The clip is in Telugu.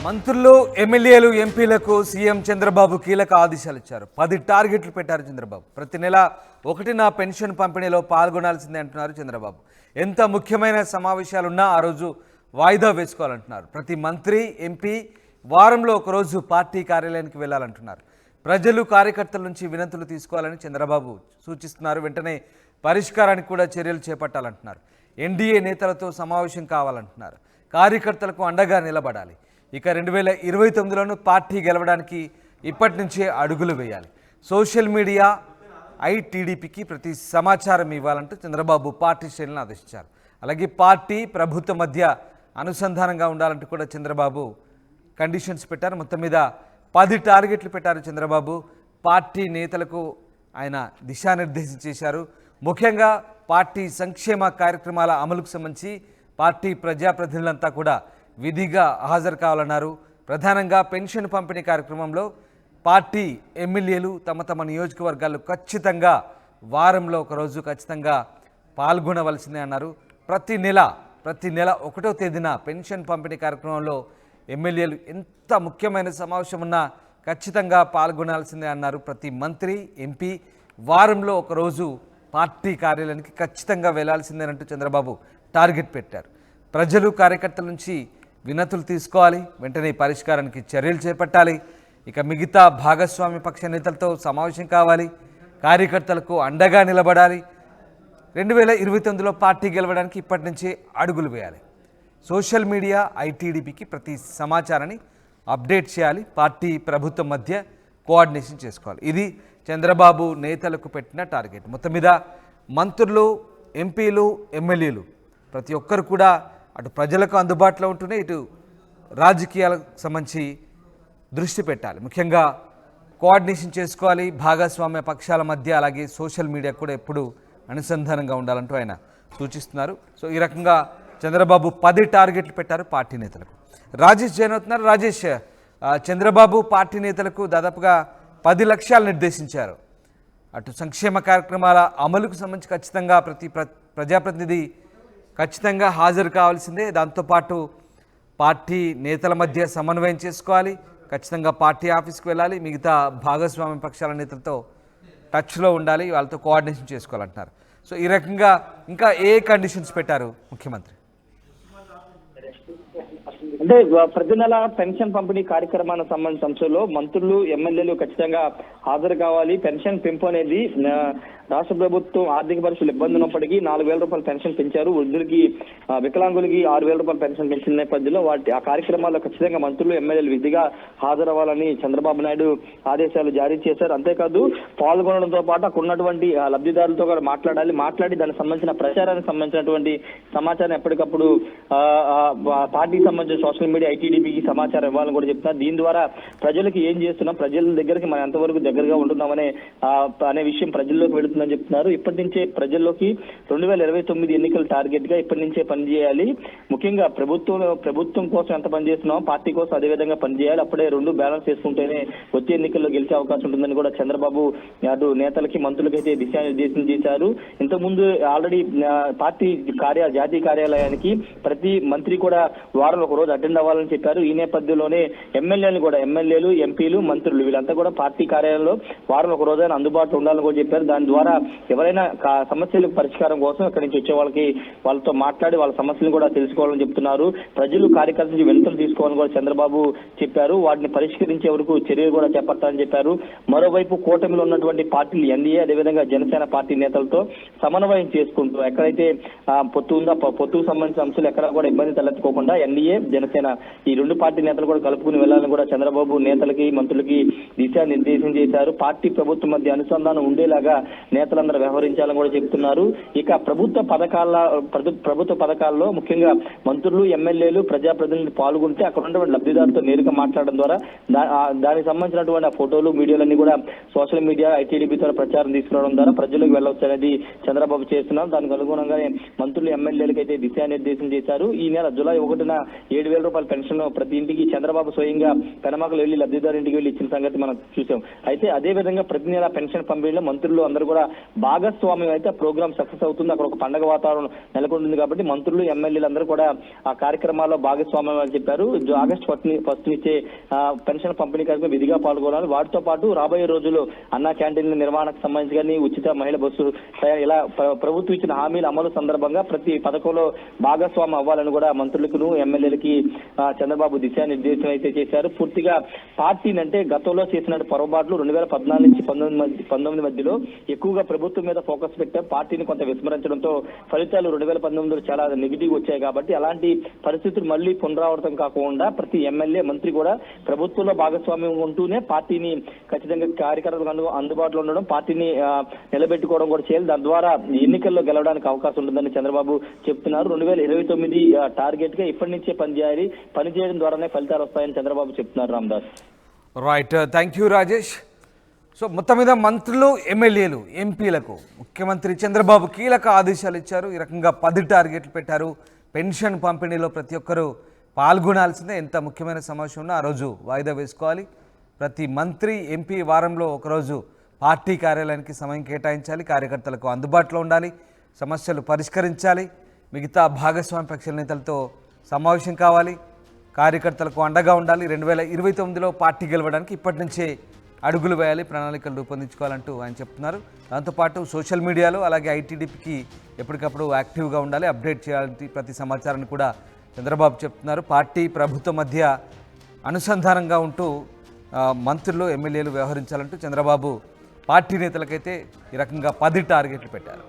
మంత్రులు ఎమ్మెల్యేలు ఎంపీలకు సీఎం చంద్రబాబు కీలక ఆదేశాలు ఇచ్చారు. 10 టార్గెట్లు పెట్టారు చంద్రబాబు. ప్రతి నెల 1న పెన్షన్ పంపిణీలో పాల్గొనాల్సిందే అంటున్నారు చంద్రబాబు. ఎంత ముఖ్యమైన సమావేశాలున్నా ఆ రోజు వాయిదా వేసుకోవాలంటున్నారు. ప్రతి మంత్రి ఎంపీ వారంలో ఒకరోజు పార్టీ కార్యాలయానికి వెళ్లాలంటున్నారు. ప్రజలు కార్యకర్తల నుంచి వినతులు తీసుకోవాలని చంద్రబాబు సూచిస్తున్నారు. వెంటనే పరిష్కారానికి కూడా చర్యలు చేపట్టాలంటున్నారు. ఎన్డీఏ నేతలతో సమావేశం కావాలంటున్నారు. కార్యకర్తలకు అండగా నిలబడాలి. ఇక 2029లోనూ పార్టీ గెలవడానికి ఇప్పటి నుంచే అడుగులు వేయాలి. సోషల్ మీడియా ఐటీడీపీకి ప్రతి సమాచారం ఇవ్వాలంటూ చంద్రబాబు పార్టీ శ్రేణులను ఆదేశించారు. అలాగే పార్టీ ప్రభుత్వం మధ్య అనుసంధానంగా ఉండాలంటూ కూడా చంద్రబాబు కండిషన్స్ పెట్టారు. మొత్తం మీద 10 టార్గెట్లు పెట్టారు చంద్రబాబు. పార్టీ నేతలకు ఆయన దిశానిర్దేశం చేశారు. ముఖ్యంగా పార్టీ సంక్షేమ కార్యక్రమాల అమలుకు సంబంధించి పార్టీ ప్రజాప్రతినిధులంతా కూడా విధిగా హాజరు కావాలన్నారు. ప్రధానంగా పెన్షన్ పంపిణీ కార్యక్రమంలో పార్టీ ఎమ్మెల్యేలు తమ తమ నియోజకవర్గాల్లో ఖచ్చితంగా వారంలో ఒకరోజు ఖచ్చితంగా పాల్గొనవలసిందే అన్నారు. ప్రతి నెల 1వ తేదీన పెన్షన్ పంపిణీ కార్యక్రమంలో ఎమ్మెల్యేలు ఎంత ముఖ్యమైన సమావేశం ఉన్నా ఖచ్చితంగా పాల్గొనాల్సిందే అన్నారు. ప్రతి మంత్రి ఎంపీ వారంలో ఒకరోజు పార్టీ కార్యాలయానికి ఖచ్చితంగా వెళ్లాల్సిందేనంటూ చంద్రబాబు టార్గెట్ పెట్టారు. ప్రజలు కార్యకర్తల నుంచి వినతులు తీసుకోవాలి. వెంటనే పరిష్కారానికి చర్యలు చేపట్టాలి. ఇక మిగతా భాగస్వామ్య పక్ష నేతలతో సమావేశం కావాలి. కార్యకర్తలకు అండగా నిలబడాలి. 2029లో పార్టీ గెలవడానికి ఇప్పటి నుంచే అడుగులు వేయాలి. సోషల్ మీడియా ఐటీడీపీకి ప్రతి సమాచారాన్ని అప్డేట్ చేయాలి. పార్టీ ప్రభుత్వం మధ్య కోఆర్డినేషన్ చేసుకోవాలి. ఇది చంద్రబాబు నేతలకు పెట్టిన టార్గెట్. మొత్తం మీద మంత్రులు ఎంపీలు ఎమ్మెల్యేలు ప్రతి ఒక్కరు కూడా అటు ప్రజలకు అందుబాటులో ఉంటూనే ఇటు రాజకీయాలకు సంబంధించి దృష్టి పెట్టాలి. ముఖ్యంగా కోఆర్డినేషన్ చేసుకోవాలి భాగస్వామ్య పక్షాల మధ్య. అలాగే సోషల్ మీడియా కూడా ఎప్పుడు అనుసంధానంగా ఉండాలంటూ ఆయన సూచిస్తున్నారు. సో ఈ రకంగా చంద్రబాబు 10 టార్గెట్లు పెట్టారు పార్టీ నేతలకు. రాజేష్ జైన్ అవుతున్నారు. రాజేష్, చంద్రబాబు పార్టీ నేతలకు దాదాపుగా 10 లక్ష్యాలు నిర్దేశించారు. అటు సంక్షేమ కార్యక్రమాల అమలుకు సంబంధించి ఖచ్చితంగా ప్రతి ప్రజాప్రతినిధి ఖచ్చితంగా హాజరు కావాల్సిందే. దాంతోపాటు పార్టీ నేతల మధ్య సమన్వయం చేసుకోవాలి. ఖచ్చితంగా పార్టీ ఆఫీస్కి వెళ్ళాలి. మిగతా భాగస్వామ్య పక్షాల నేతలతో టచ్లో ఉండాలి. వాళ్ళతో కోఆర్డినేషన్ చేసుకోవాలంటున్నారు. సో ఈ రకంగా ఇంకా ఏ కండిషన్స్ పెట్టారు ముఖ్యమంత్రి? అంటే ప్రతి నెల పెన్షన్ పంపిణీ కార్యక్రమానికి సంబంధించిన అంశంలో మంత్రులు ఎమ్మెల్యేలు ఖచ్చితంగా హాజరు కావాలి. పెన్షన్ పెంపు అనేది రాష్ట్ర ప్రభుత్వం ఆర్థిక పరిస్థితులు ఇబ్బంది ఉన్నప్పటికీ 4,000 రూపాయలు పెన్షన్ పెంచారు. వృద్ధులకి వికలాంగులకి 6,000 రూపాయలు పెన్షన్ పెంచిన నేపథ్యంలో ఆ కార్యక్రమాల్లో ఖచ్చితంగా మంత్రులు ఎమ్మెల్యేలు విధిగా హాజరవ్వాలని చంద్రబాబు నాయుడు ఆదేశాలు జారీ చేశారు. అంతేకాదు పాల్గొనడంతో పాటు అక్కడ ఉన్నటువంటి లబ్ధిదారులతో కూడా మాట్లాడి దానికి సంబంధించిన ప్రచారానికి సంబంధించినటువంటి సమాచారం ఎప్పటికప్పుడు పార్టీకి సంబంధించిన సోషల్ మీడియా ఐటీడీపీకి సమాచారం ఇవ్వాలని కూడా చెప్తున్నారు. దీని ద్వారా ప్రజలకు ఏం చేస్తున్నాం, ప్రజల దగ్గరికి మనం ఎంతవరకు దగ్గరగా ఉంటున్నామనే విషయం ప్రజల్లోకి వెళుతుందని చెప్తున్నారు. ఇప్పటి నుంచే ప్రజల్లోకి 2029 ఎన్నికల టార్గెట్ గా ఇప్పటి నుంచే పనిచేయాలి. ముఖ్యంగా ప్రభుత్వం కోసం ఎంత పనిచేస్తున్నామో పార్టీ కోసం అదే విధంగా పనిచేయాలి. అప్పుడే 2 బ్యాలెన్స్ చేసుకుంటేనే వచ్చే ఎన్నికల్లో గెలిచే అవకాశం ఉంటుందని కూడా చంద్రబాబు అటు నేతలకి మంత్రులకి అయితే దిశానిర్దేశం చేశారు. ఇంతకుముందు ఆల్రెడీ పార్టీ జాతీయ కార్యాలయానికి ప్రతి మంత్రి కూడా వారంలో ఒక రోజు అటెండ్ అవ్వాలని చెప్పారు. ఈ నేపథ్యంలోనే ఎమ్మెల్యేలు ఎంపీలు మంత్రులు వీళ్ళంతా కూడా పార్టీ కార్యాలయంలో వారంలో ఒక రోజైనా అందుబాటులో ఉండాలని కూడా చెప్పారు. దాని ద్వారా ఎవరైనా సమస్యలకు పరిష్కారం కోసం ఇక్కడి నుంచి వచ్చే వాళ్ళతో మాట్లాడి వాళ్ళ సమస్యలను కూడా తెలుసుకోవాలని చెప్తున్నారు. ప్రజలు కార్యకర్తల నుంచి వినతులు తీసుకోవాలని కూడా చంద్రబాబు చెప్పారు. వాటిని పరిష్కరించే వరకు చర్యలు కూడా చేపట్టాలని చెప్పారు. మరోవైపు కూటమిలో ఉన్నటువంటి పార్టీలు ఎన్డీఏ అదేవిధంగా జనసేన పార్టీ నేతలతో సమన్వయం చేసుకుంటూ ఎక్కడైతే పొత్తు ఉందో పొత్తుకు సంబంధించిన అంశాలు ఎక్కడ కూడా ఇబ్బంది తలెత్తుకోకుండా ఎన్డీఏ జనసేన ఈ 2 పార్టీ నేతలు కూడా కలుపుకుని వెళ్లాలని కూడా చంద్రబాబు నేతలకి మంత్రులకి దిశానిర్దేశం చేశారు. పార్టీ ప్రభుత్వం మధ్య అనుసంధానం ఉండేలాగా నేతలందరూ వ్యవహరించాలని కూడా చెప్తున్నారు. ఇక ప్రభుత్వ పథకాల్లో ముఖ్యంగా మంత్రులు ఎమ్మెల్యేలు ప్రజాప్రతినిధులు పాల్గొంటే అక్కడ ఉన్నటువంటి లబ్ధిదారులతో నేరుగా మాట్లాడడం ద్వారా దానికి సంబంధించినటువంటి ఆ ఫోటోలు వీడియోలన్నీ కూడా సోషల్ మీడియా ఐటీడీపీ ద్వారా ప్రచారం తీసుకురావడం ద్వారా ప్రజలకు వెళ్ళవచ్చు అనేది చంద్రబాబు చేస్తున్నారు. దానికి అనుగుణంగానే మంత్రులు ఎమ్మెల్యేలకు అయితే దిశానిర్దేశం చేశారు. ఈ నెల జూలై జూలై 1న 7,000 రూపాయల పెన్షన్ ప్రతి ఇంటికి చంద్రబాబు స్వయంగా పెనమాకలు వెళ్లి లబ్ధిదారు ఇంటికి వెళ్లి ఇచ్చిన సంగతి మనం చూసాం. అయితే అదే విధంగా ప్రతి నెల పెన్షన్ పంపిణీలో మంత్రులు అందరూ కూడా భాగస్వామ్యం అయితే ఆ ప్రోగ్రామ్ సక్సెస్ అవుతుంది. అక్కడ ఒక పండగ వాతావరణం నెలకొంటుంది కాబట్టి మంత్రులు ఎమ్మెల్యేలు అందరూ కూడా ఆ కార్యక్రమాల్లో భాగస్వామ్యం అని చెప్పారు. ఆగస్టు ఫస్ట్ నుంచే పెన్షన్ పంపిణీ కార్యక్రమం విధిగా పాల్గొనాలి. వాటితో పాటు రాబోయే రోజుల్లో అన్నా క్యాంటీన్ల నిర్వహణకు సంబంధించి కానీ ఉచిత మహిళ బస్సు ఇలా ప్రభుత్వం ఇచ్చిన హామీల అమలు సందర్భంగా ప్రతి పథకంలో భాగస్వామ్యం అవ్వాలని కూడా మంత్రులకు ఎమ్మెల్యేలకి చంద్రబాబు దిశానిర్దేశం అయితే చేశారు. పూర్తిగా పార్టీని అంటే గతంలో చేసిన పొరపాట్లు 2014 నుంచి 19 మధ్యలో ఎక్కువగా ప్రభుత్వం మీద ఫోకస్ పెట్టారు. పార్టీని కొంత విస్మరించడంతో ఫలితాలు 2019లో చాలా నెగిటివ్ వచ్చాయి. కాబట్టి అలాంటి పరిస్థితులు మళ్ళీ పునరావృతం కాకుండా ప్రతి ఎమ్మెల్యే మంత్రి కూడా ప్రభుత్వంలో భాగస్వామ్యం ఉంటూనే పార్టీని ఖచ్చితంగా కార్యకర్తలకు అందుబాటులో ఉండడం, పార్టీని నిలబెట్టుకోవడం కూడా చేయాలి. దాని ద్వారా ఎన్నికల్లో గెలవడానికి అవకాశం ఉంటుందని చంద్రబాబు చెప్తున్నారు. 2029 టార్గెట్ గా ఇప్పటి నుంచే పనిచేయాలి, పనిచేయడం ద్వారానే ఫలితాలు వస్తాయని చంద్రబాబు చెప్తున్నారు. Ramdas. Right, thank you Rajesh. So మొత్తం మీద మంత్రులు, ఎమ్మెల్యేలు, ఎంపీలకు ముఖ్యమంత్రి చంద్రబాబు కీలక ఆదేశాలు ఇచ్చారు. ఈ రకంగా 10 టార్గెట్లు పెట్టారు. పెన్షన్ పంపిణీలో ప్రతి ఒక్కరూ పాల్గొనాల్సిందే. ఎంత ముఖ్యమైన సమావేశం ఉన్నా ఆ రోజు వాయిదా వేసుకోవాలి. ప్రతి మంత్రి, ఎంపీ వారంలో ఒకరోజు పార్టీ కార్యాలయానికి సమయం కేటాయించాలి. కార్యకర్తలకు అందుబాటులో ఉండాలి, సమస్యలు పరిష్కరించాలి. మిగతా భాగస్వామ్య పక్షాల నేతలతో సమావేశం కావాలి, కార్యకర్తలకు అండగా ఉండాలి. 2029లో పార్టీ గెలవడానికి ఇప్పటి నుంచే అడుగులు వేయాలి, ప్రణాళికలు రూపొందించుకోవాలంటూ ఆయన చెప్తున్నారు. దాంతోపాటు సోషల్ మీడియాలో అలాగే ఐటీడీపీకి ఎప్పటికప్పుడు యాక్టివ్గా ఉండాలి, అప్డేట్ చేయాలి ప్రతి సమాచారాన్ని కూడా చంద్రబాబు చెప్తున్నారు. పార్టీ ప్రభుత్వం మధ్య అనుసంధానంగా ఉంటూ మంత్రులు, ఎమ్మెల్యేలు వ్యవహరించాలంటూ చంద్రబాబు పార్టీ నేతలకైతే ఈ రకంగా 10 టార్గెట్లు పెట్టారు.